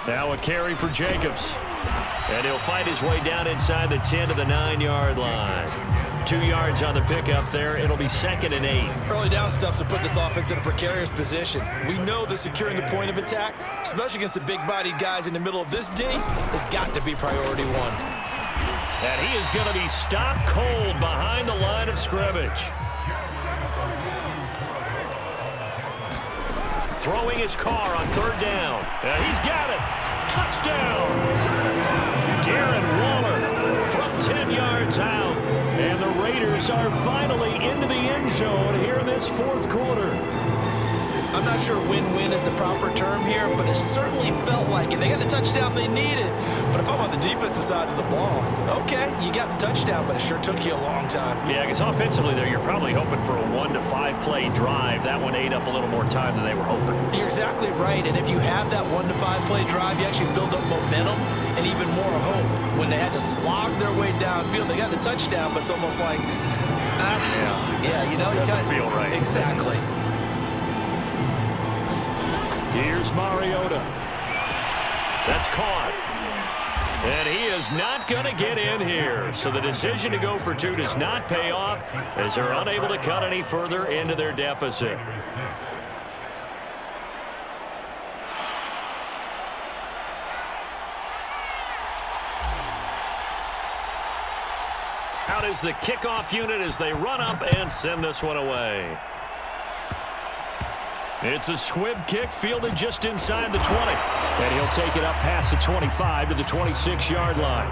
Now a carry for Jacobs. And he'll fight his way down inside the 10 to the 9-yard line. 2 yards on the pickup there. It'll be 2nd and 8. Early down stuff's to put this offense in a precarious position. We know that securing the point of attack, especially against the big-bodied guys in the middle of this D, has got to be priority one. And he is going to be stopped cold behind the line of scrimmage. Throwing his car on 3rd down. And he's got it. Touchdown. Darren Waller from 10 yards out. And the Raiders are finally into the end zone here in this 4th quarter. I'm not sure win-win is the proper term here, but it certainly felt like it. They got the touchdown they needed. But if I'm on the defensive side of the ball, okay, you got the touchdown, but it sure took you a long time. Yeah, because offensively there, you're probably hoping for a 1 to 5 play drive. That one ate up a little more time than they were hoping. You're exactly right, and if you have that 1 to 5 play drive, you actually build up momentum and even more hope. When they had to slog their way downfield, they got the touchdown, but it's almost like, you know, doesn't feel right. Exactly. Here's Mariota. That's caught. And he is not going to get in here. So the decision to go for 2 does not pay off as they're unable to cut any further into their deficit. Out is the kickoff unit as they run up and send this one away. It's a squib kick fielded just inside the 20. And he'll take it up past the 25 to the 26-yard line.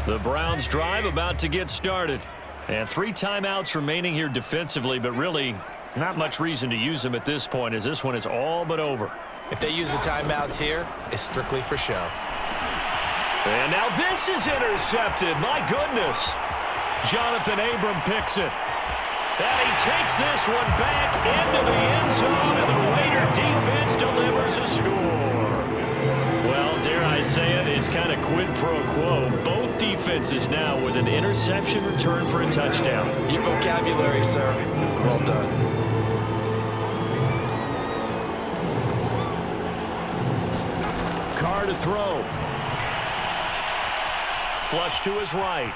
The Browns drive about to get started. And 3 timeouts remaining here defensively, but really not much reason to use them at this point as this one is all but over. If they use the timeouts here, it's strictly for show. And now this is intercepted. My goodness. Jonathan Abram picks it. And he takes this one back into the end zone, and the Raider defense delivers a score. Well, dare I say it, it's kind of quid pro quo. Both defenses now with an interception return for a touchdown. Your vocabulary, sir. Well done. Carr to throw. Flush to his right.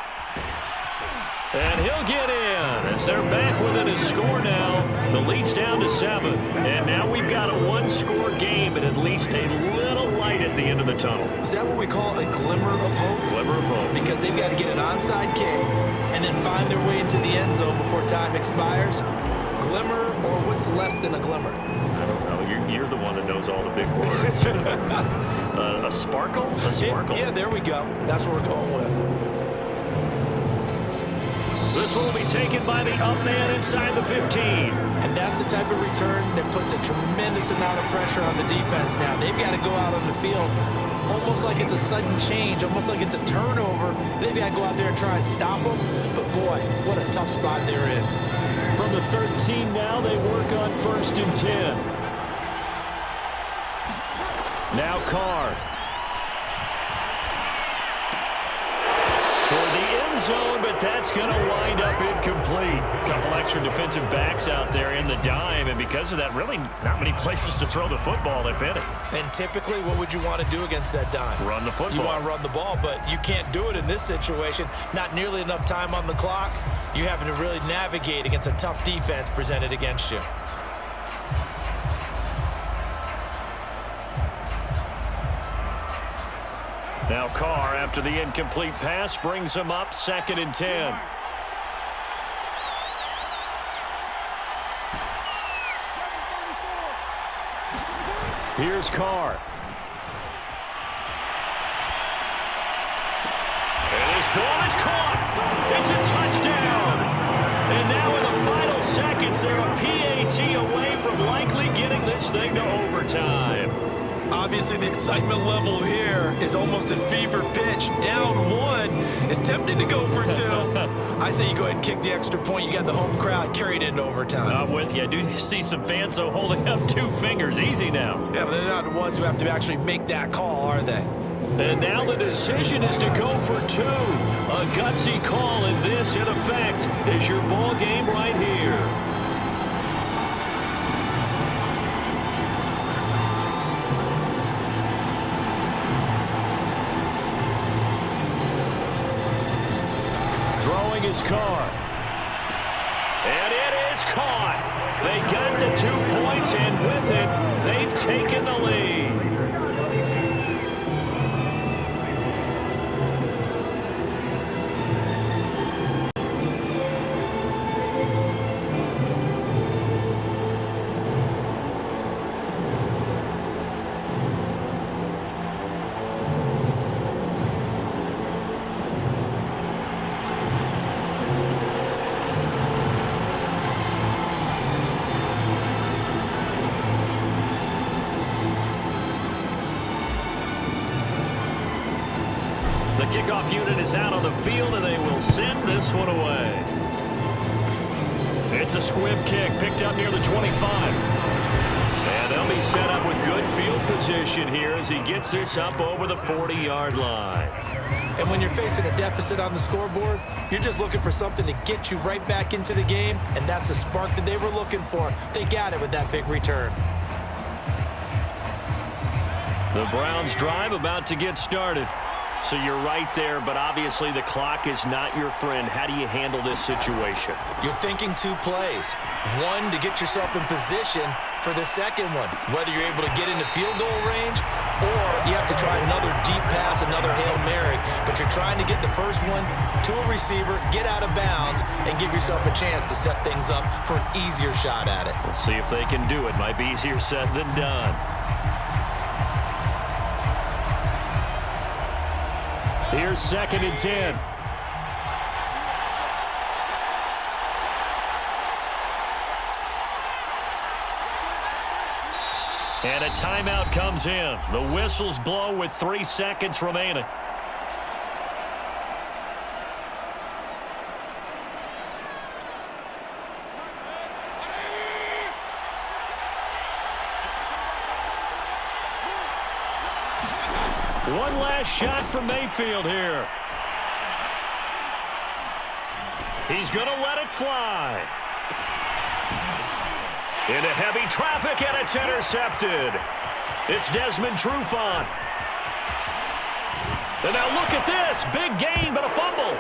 And he'll get in as they're back within a score now. The lead's down to 7. And now we've got a 1-score game and at least a little light at the end of the tunnel. Is that what we call a glimmer of hope? Glimmer of hope. Because they've got to get an onside kick and then find their way into the end zone before time expires. Glimmer or what's less than a glimmer? I don't know. You're the one that knows all the big words. A sparkle? A sparkle? Yeah, there we go. That's what we're going with. This will be taken by the up man inside the 15. And that's the type of return that puts a tremendous amount of pressure on the defense now. They've got to go out on the field almost like it's a sudden change, almost like it's a turnover. They've got to go out there and try and stop them. But, boy, what a tough spot they're in. From the 13 now, they work on 1st and 10. Now Carr. Toward the end zone, but that's going to wind up incomplete. A couple extra defensive backs out there in the dime, and because of that, really not many places to throw the football, if any. And typically, what would you want to do against that dime? Run the football. You want to run the ball, but you can't do it in this situation. Not nearly enough time on the clock. You're having to really navigate against a tough defense presented against you. Now Carr, after the incomplete pass, brings him up 2nd and 10. Here's Carr. And his ball is caught. It's a touchdown. And now in the final seconds, they're a PAT away from likely getting this thing to overtime. Obviously, the excitement level here is almost at fever pitch. Down one is tempted to go for two. I say you go ahead and kick the extra point. You got the home crowd carried into overtime. I'm with you. I do see some fans, though, holding up 2 fingers. Easy now. Yeah, but they're not the ones who have to actually make that call, are they? And now the decision is to go for 2. A gutsy call, and this, in effect, is your ball game right here. Throwing his car. And it is caught. They got the 2 points, and with it, they've taken the lead. The kickoff unit is out on the field, and they will send this one away. It's a squib kick picked up near the 25. And they'll be set up with good field position here as he gets this up over the 40-yard line. And when you're facing a deficit on the scoreboard, you're just looking for something to get you right back into the game, and that's the spark that they were looking for. They got it with that big return. The Browns' drive about to get started. So you're right there, but obviously the clock is not your friend. How do you handle this situation? You're thinking 2 plays. One, to get yourself in position for the second one, whether you're able to get into field goal range or you have to try another deep pass, another Hail Mary, but you're trying to get the first one to a receiver, get out of bounds, and give yourself a chance to set things up for an easier shot at it. We'll see if they can do it. Might be easier said than done. Here's 2nd and 10. And a timeout comes in. The whistles blow with 3 seconds remaining. One last shot from Mayfield here. He's going to let it fly. Into heavy traffic, and it's intercepted. It's Desmond Trufant. And now look at this. Big gain, but a fumble.